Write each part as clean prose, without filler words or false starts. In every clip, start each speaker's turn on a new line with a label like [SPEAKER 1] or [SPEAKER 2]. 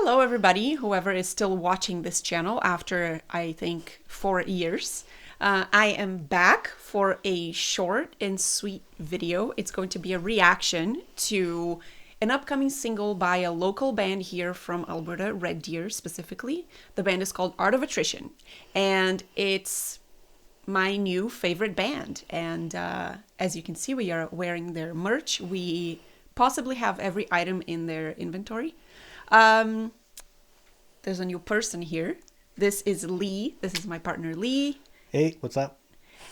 [SPEAKER 1] Hello, everybody, whoever is still watching this channel after, I think, 4 years. I am back for a short and sweet video. It's going to be a reaction to an upcoming single by a local band here from Alberta, Red Deer specifically. The band is called Art of Attrition, and it's my new favorite band. And as you can see, we are wearing their merch. We possibly have every item in their inventory. There's a new person here. This is Lee. This is my partner, Lee.
[SPEAKER 2] Hey, what's up?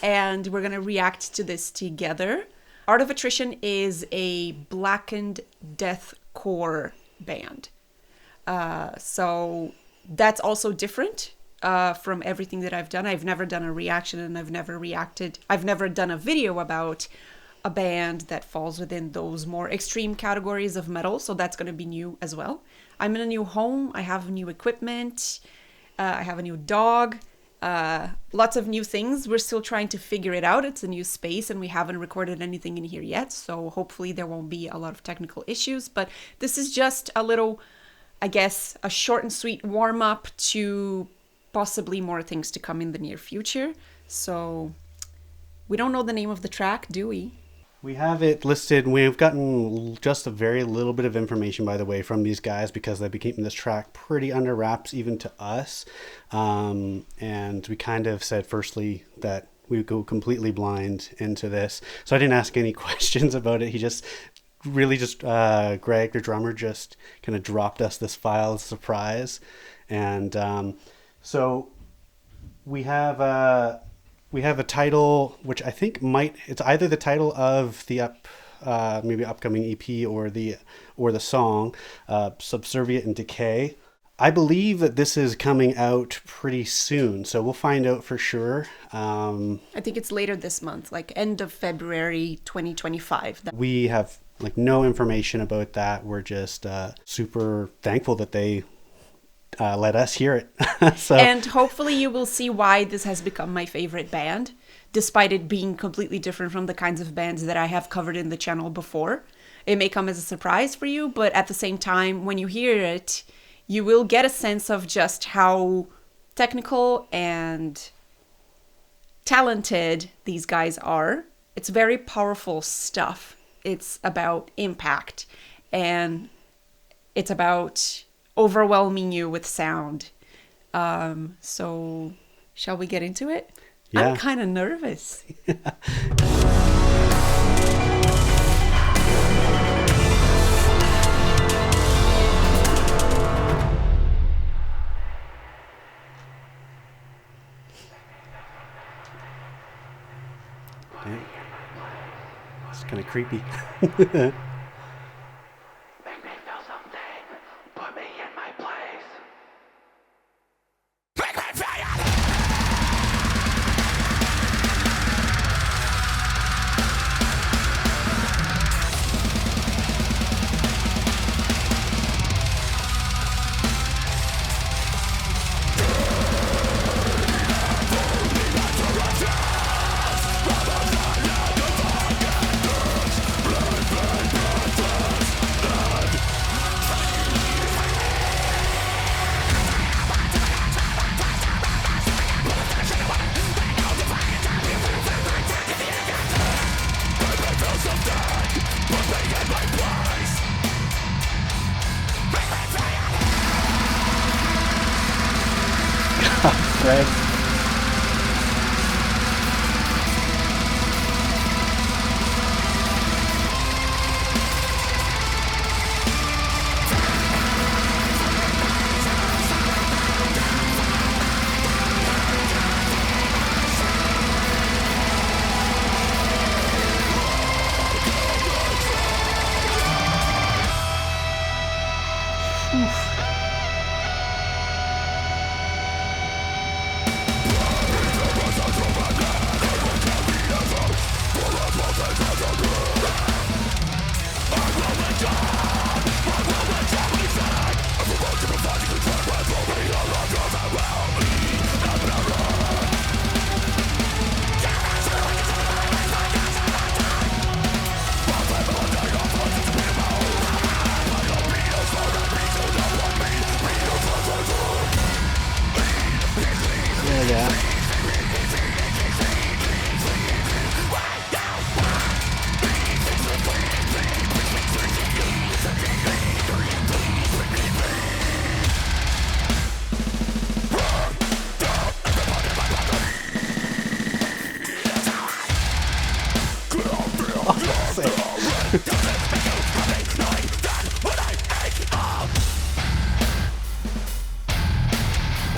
[SPEAKER 1] And we're going to react to this together. Art of Attrition is a blackened deathcore band. So that's also different from everything that I've done. I've never done a reaction and I've never done a video about a band that falls within those more extreme categories of metal. So that's going to be new as well. I'm in a new home. I have new equipment. I have a new dog. Lots of new things. We're still trying to figure it out. It's a new space and we haven't recorded anything in here yet. So hopefully there won't be a lot of technical issues. But this is just a little, I guess, a short and sweet warm up to possibly more things to come in the near future. So we don't know the name of the track, do we?
[SPEAKER 2] We have it listed. We've gotten just a very little bit of information, by the way, from these guys because they've been keeping this track pretty under wraps even to us. And we kind of said firstly that we would go completely blind into this. So I didn't ask any questions about it. He just really Greg, the drummer, just kind of dropped us this file as a surprise. And so we have a title, which I think it's either the title of the maybe upcoming EP or the song, Subserviate Decay. I believe that this is coming out pretty soon, so we'll find out for sure.
[SPEAKER 1] I think it's later this month, like end of February 2025.
[SPEAKER 2] We have no information about that. We're just super thankful that they let us hear it. So.
[SPEAKER 1] And hopefully you will see why this has become my favorite band, despite it being completely different from the kinds of bands that I have covered in the channel before. It may come as a surprise for you, but at the same time, when you hear it, you will get a sense of just how technical and talented these guys are. It's very powerful stuff. It's about impact, and it's about overwhelming you with sound. So shall we get into it?
[SPEAKER 2] Yeah.
[SPEAKER 1] I'm kind of nervous.
[SPEAKER 2] Okay. It's kind of creepy. Greg. Yeah.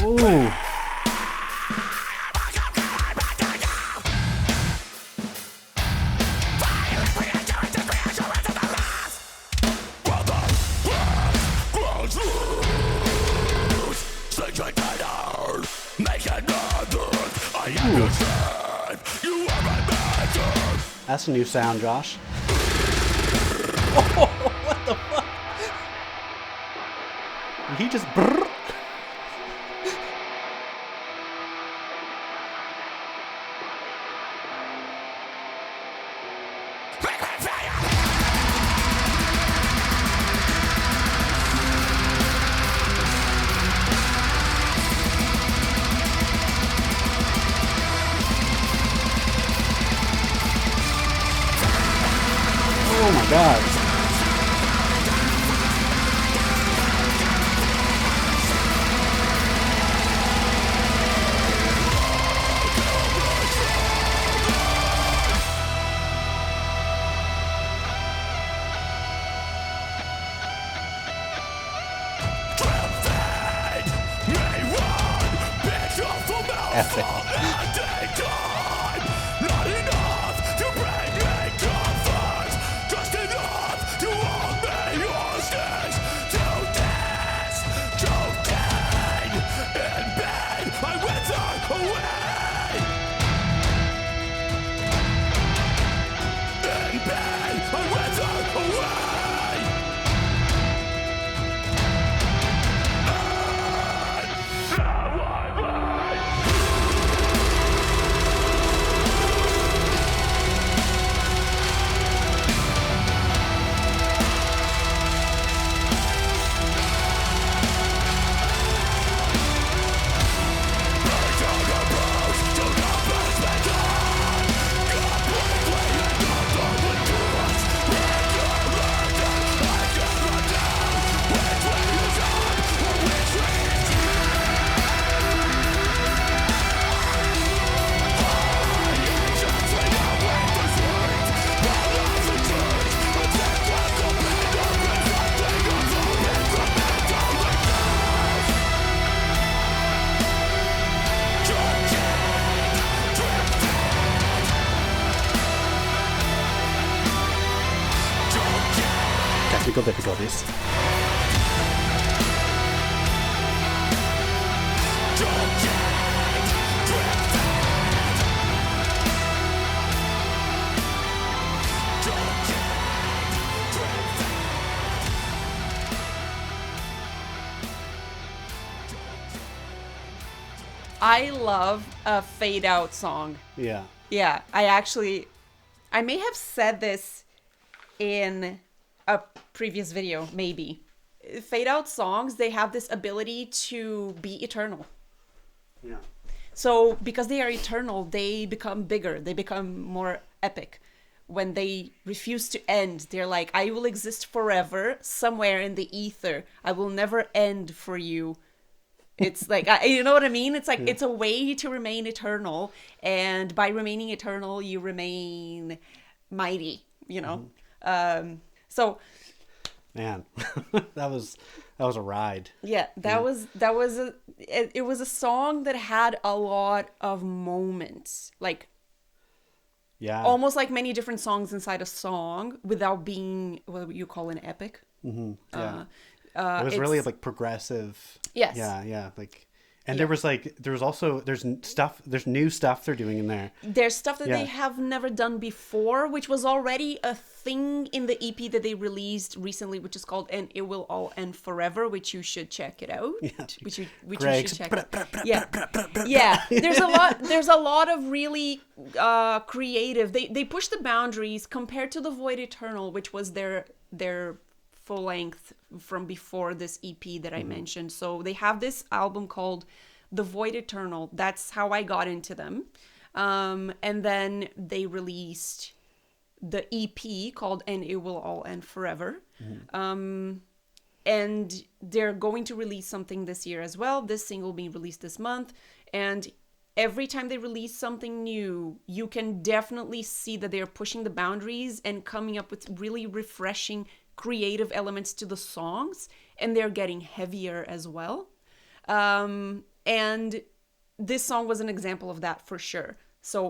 [SPEAKER 2] Ooh. That's a new sound, Josh. Oh, what the fuck? He just brrr. Oh my god. Epic. Technical difficulties.
[SPEAKER 1] I love a fade out song.
[SPEAKER 2] Yeah.
[SPEAKER 1] Yeah, I may have said this in a previous video, maybe. Fade out songs, they have this ability to be eternal.
[SPEAKER 2] Yeah.
[SPEAKER 1] So because they are eternal, they become bigger, they become more epic. When they refuse to end, they're like, I will exist forever somewhere in the ether. I will never end for you. It's like, you know what I mean? It's like, it's a way to remain eternal. And by remaining eternal, you remain mighty, you know? So,
[SPEAKER 2] man, that was a ride.
[SPEAKER 1] yeah, that was it was a song that had a lot of moments, like
[SPEAKER 2] Yeah.
[SPEAKER 1] almost like many different songs inside a song without being what you call an epic.
[SPEAKER 2] Yeah. It was really like progressive.
[SPEAKER 1] Yes.
[SPEAKER 2] Yeah. Like, and there's new stuff they're doing in there.
[SPEAKER 1] There's stuff that
[SPEAKER 2] Yeah.
[SPEAKER 1] they have never done before, which was already a thing in the EP that they released recently, which is called "And It Will All End Forever," which you should check it out.
[SPEAKER 2] Yeah.
[SPEAKER 1] Which you
[SPEAKER 2] Greg's
[SPEAKER 1] should check. Yeah. There's a lot of really creative. They push the boundaries compared to the Void Eternal, which was their full length from before this EP that I mentioned. So they have this album called The Void Eternal. That's how I got into them. And then they released the EP called And It Will All End Forever. And they're going to release something this year as well. This single being released this month. And every time they release something new, you can definitely see that they're pushing the boundaries and coming up with really refreshing, creative elements to the songs. And they're getting heavier as well. And this song was an example of that for sure. So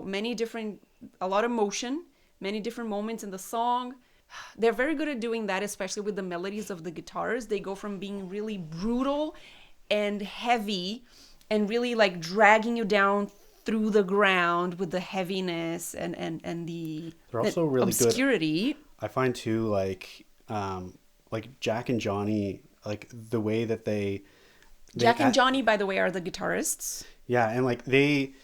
[SPEAKER 1] a lot of motion, many different moments in the song. They're very good at doing that, especially with the melodies of the guitars. They go from being really brutal and heavy and really like dragging you down through the ground with the heaviness and the
[SPEAKER 2] They're also really
[SPEAKER 1] obscurity.
[SPEAKER 2] Good. I find too, like Jack and Johnny, like the way that
[SPEAKER 1] Jack and Johnny, by the way, are the guitarists.
[SPEAKER 2] Yeah, and like they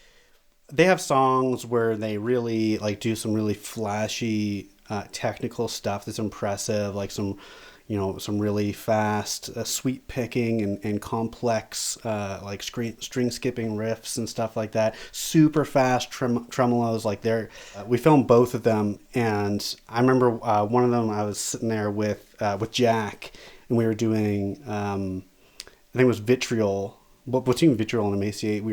[SPEAKER 2] have songs where they really like do some really flashy technical stuff that's impressive, like some really fast sweep picking and complex like string skipping riffs and stuff like that. Super fast tremolos. Like we filmed both of them, and I remember one of them I was sitting there with Jack, and we were doing I think it was Vitriol. But between Vitriol and Emaciate,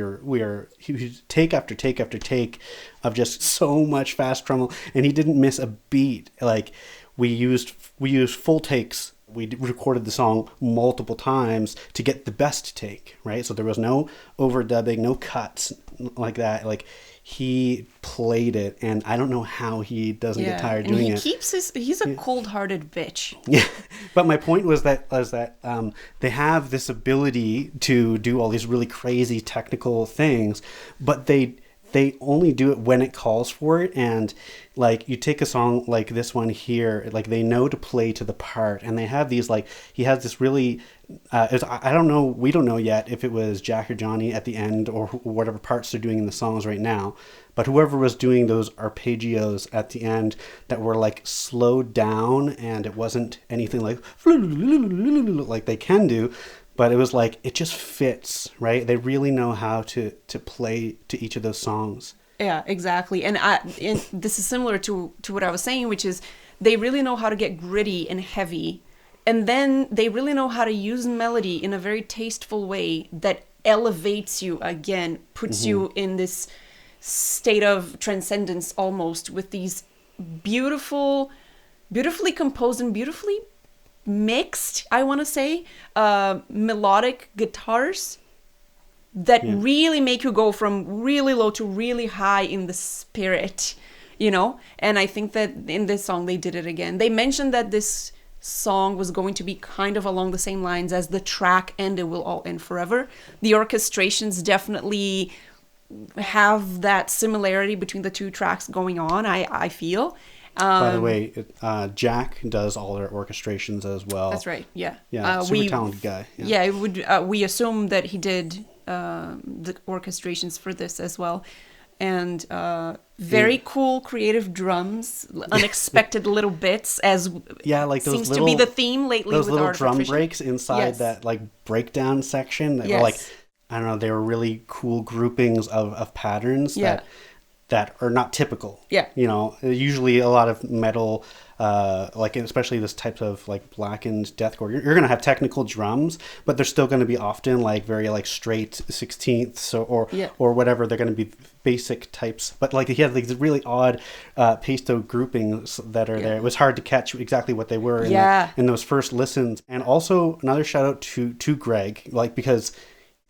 [SPEAKER 2] he was take after take after take of just so much fast tremolo, and he didn't miss a beat. Like we used full takes. We recorded the song multiple times to get the best take, right? So there was no overdubbing, no cuts like that. Like he played it, and I don't know how he doesn't get tired doing it.
[SPEAKER 1] He's a cold-hearted bitch.
[SPEAKER 2] Yeah, but my point was that they have this ability to do all these really crazy technical things, but they only do it when it calls for it. And like you take a song like this one here, like they know to play to the part, and they have these like he has this really I don't know, we don't know yet if it was Jack or Johnny at the end or whatever parts they're doing in the songs right now, but whoever was doing those arpeggios at the end that were like slowed down, and it wasn't anything like they can do, but it was like it just fits, right? They really know how to play to each of those songs.
[SPEAKER 1] Yeah, exactly. And this is similar to what I was saying, which is they really know how to get gritty and heavy. And then they really know how to use melody in a very tasteful way that elevates you again, puts you in this state of transcendence almost, with these beautifully composed and beautifully mixed, I want to say, melodic guitars that really make you go from really low to really high in the spirit, And I think that in this song they did it again. They mentioned that this song was going to be kind of along the same lines as the track And It Will All End Forever. The orchestrations definitely have that similarity between the two tracks going on, I feel.
[SPEAKER 2] By the way, Jack does all their orchestrations as well.
[SPEAKER 1] That's right. Yeah.
[SPEAKER 2] Yeah. Super talented guy.
[SPEAKER 1] Yeah. It would. We assume that he did the orchestrations for this as well, and very cool, creative drums, unexpected little bits, as
[SPEAKER 2] like those
[SPEAKER 1] seems to be the theme lately.
[SPEAKER 2] Those
[SPEAKER 1] with
[SPEAKER 2] little
[SPEAKER 1] Art of
[SPEAKER 2] drum
[SPEAKER 1] Attrition.
[SPEAKER 2] breaks inside that like breakdown section that were like, I don't know, they were really cool groupings of patterns that are not typical. Yeah. Usually a lot of metal, like especially this type of like blackened deathcore, you're going to have technical drums, but they're still going to be often like very like straight 16ths or whatever. They're going to be basic types, but like he had like these really odd pesto groupings that are there. It was hard to catch exactly what they were in those first listens. And also another shout out to Greg, like because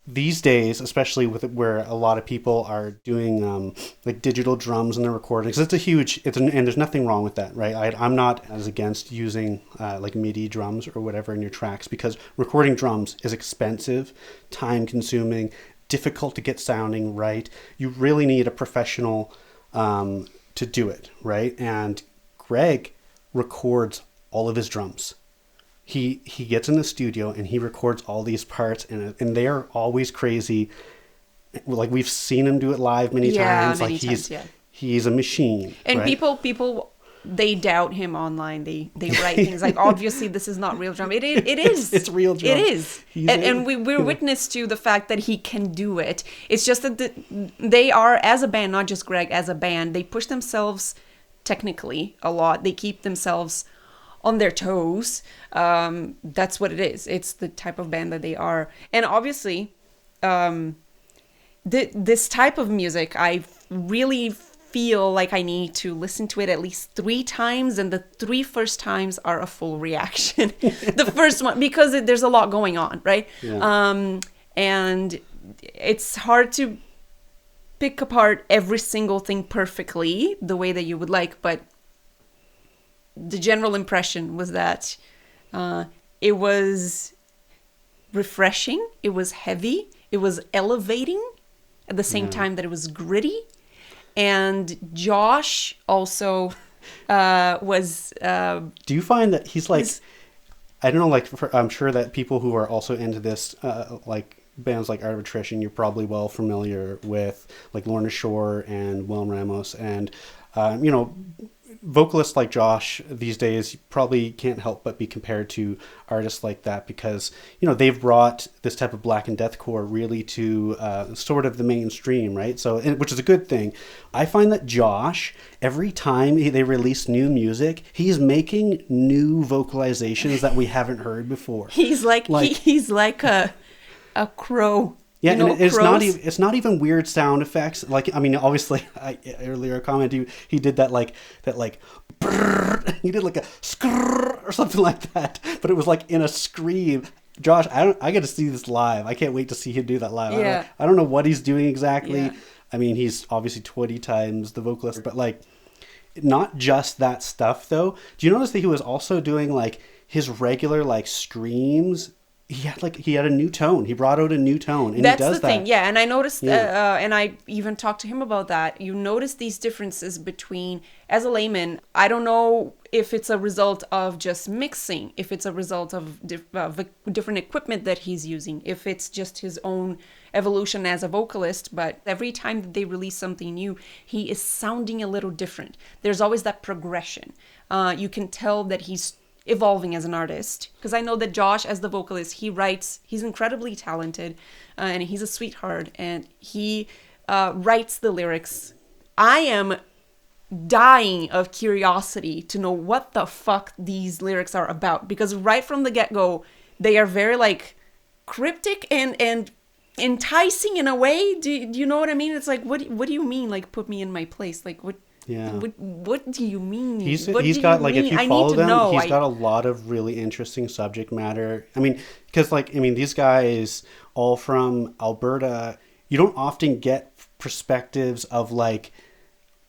[SPEAKER 2] these days, especially with where a lot of people are doing like digital drums in their recordings, and there's nothing wrong with that, right? I'm not as against using like MIDI drums or whatever in your tracks, because recording drums is expensive, time consuming, difficult to get sounding right. You really need a professional to do it, right? And Greg records all of his drums. He gets in the studio and he records all these parts, and they are always crazy. Like we've seen him do it live many times. He's a machine.
[SPEAKER 1] And
[SPEAKER 2] right?
[SPEAKER 1] people they doubt him online. They write things like, obviously this is not real drum. It is.
[SPEAKER 2] It's real drum.
[SPEAKER 1] It is. And we're witness to the fact that he can do it. It's just that they are, as a band, not just Greg, as a band, they push themselves technically a lot. They keep themselves on their toes. That's what it is. It's the type of band that they are. And obviously, this type of music, I really feel like I need to listen to it at least 3 times, and the 3 first times are a full reaction. The first one, because there's a lot going on, right? Yeah. And it's hard to pick apart every single thing perfectly the way that you would like, but the general impression was that it was refreshing, it was heavy, it was elevating at the same time that it was gritty. And Josh also was...
[SPEAKER 2] Do you find that he's like... I don't know, like, I'm sure that people who are also into this, like, bands like Art of Attrition, you're probably well familiar with, like, Lorna Shore and Willem Ramos. And, you know, vocalists like Josh these days probably can't help but be compared to artists like that, because, you know, they've brought this type of blackened deathcore really to sort of the mainstream, right? So, which is a good thing. I find that Josh, every time they release new music, he's making new vocalizations that we haven't heard before.
[SPEAKER 1] He's like a crow.
[SPEAKER 2] Yeah,
[SPEAKER 1] you know,
[SPEAKER 2] and it's not even weird sound effects. Like, I mean, obviously, earlier comment he did that brrr, he did like a skrrr or something like that, but it was like in a scream. Josh, I got to see this live. I can't wait to see him do that live.
[SPEAKER 1] Yeah.
[SPEAKER 2] I don't know what he's doing exactly.
[SPEAKER 1] Yeah.
[SPEAKER 2] I mean, he's obviously 20 times the vocalist, but like, not just that stuff though. Do you notice that he was also doing like his regular like screams? He had a new tone. He brought out a new tone, and
[SPEAKER 1] that's
[SPEAKER 2] he does
[SPEAKER 1] the thing. Yeah, and I noticed, and I even talked to him about that. You notice these differences between, as a layman, I don't know if it's a result of just mixing, if it's a result of different equipment that he's using, if it's just his own evolution as a vocalist. But every time that they release something new, he is sounding a little different. There's always that progression. You can tell that he's evolving as an artist, because I know that Josh, as the vocalist, he's incredibly talented, and he's a sweetheart, and he writes the lyrics. I am dying of curiosity to know what the fuck these lyrics are about, because right from the get-go they are very like cryptic and enticing in a way. Do you know what I mean? It's like, what do you mean, like, put me in my place? Like, what? Yeah. What do you mean?
[SPEAKER 2] He's got, like, if you follow them, he's got a lot of really interesting subject matter. I mean, because, like, these guys all from Alberta, you don't often get perspectives of, like,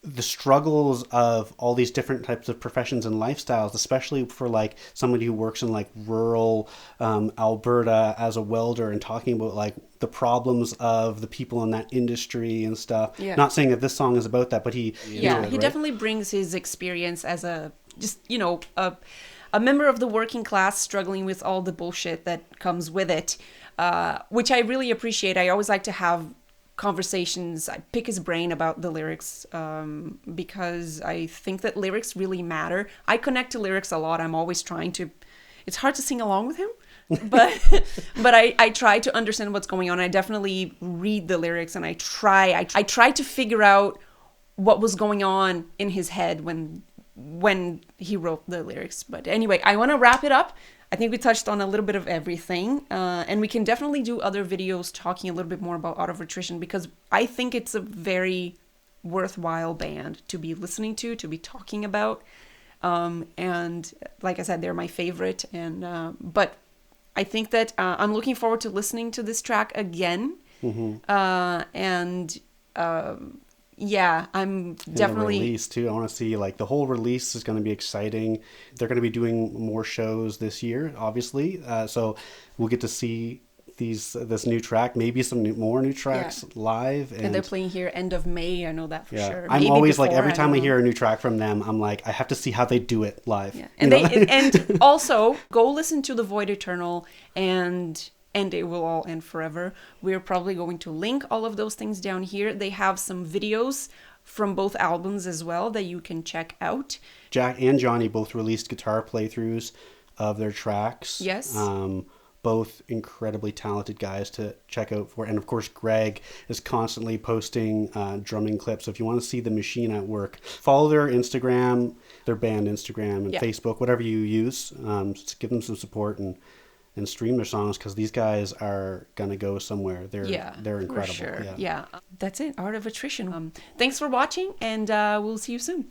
[SPEAKER 2] the struggles of all these different types of professions and lifestyles, especially for like somebody who works in like rural Alberta as a welder, and talking about like the problems of the people in that industry and stuff. Yeah. Not saying that this song is about that, but he
[SPEAKER 1] definitely brings his experience as a member of the working class struggling with all the bullshit that comes with it, which I really appreciate. I always like to have conversations. I pick his brain about the lyrics, because I think that lyrics really matter. I connect to lyrics a lot. I'm always trying to, it's hard to sing along with him, but I try to understand what's going on. I definitely read the lyrics, and I try to figure out what was going on in his head when he wrote the lyrics. But anyway, I want to wrap it up. I think we touched on a little bit of everything, and we can definitely do other videos talking a little bit more about Art of Attrition, because I think it's a very worthwhile band to be listening to be talking about. And like I said, they're my favorite. And but I think that I'm looking forward to listening to this track again. Mm-hmm. Yeah, I'm definitely...
[SPEAKER 2] And the release too. I want to see, like, the whole release is going to be exciting. They're going to be doing more shows this year, obviously. So we'll get to see this new track, maybe some more new tracks live.
[SPEAKER 1] And they're playing here end of May. I know that for sure.
[SPEAKER 2] I'm always like, every time I hear a new track from them, I'm like, I have to see how they do it live.
[SPEAKER 1] Yeah. And also go listen to The Void Eternal and It Will All End Forever. We're probably going to link all of those things down here. They have some videos from both albums as well that you can check out.
[SPEAKER 2] Jack and Johnny both released guitar playthroughs of their tracks.
[SPEAKER 1] Yes.
[SPEAKER 2] Both incredibly talented guys to check out for. And of course, Greg is constantly posting drumming clips. So if you want to see the machine at work, follow their Instagram, their band Instagram and Facebook, whatever you use. Just give them some support and stream their songs, because these guys are going to go somewhere. They're incredible.
[SPEAKER 1] For sure. Yeah. That's it. Art of Attrition. Thanks for watching, and we'll see you soon.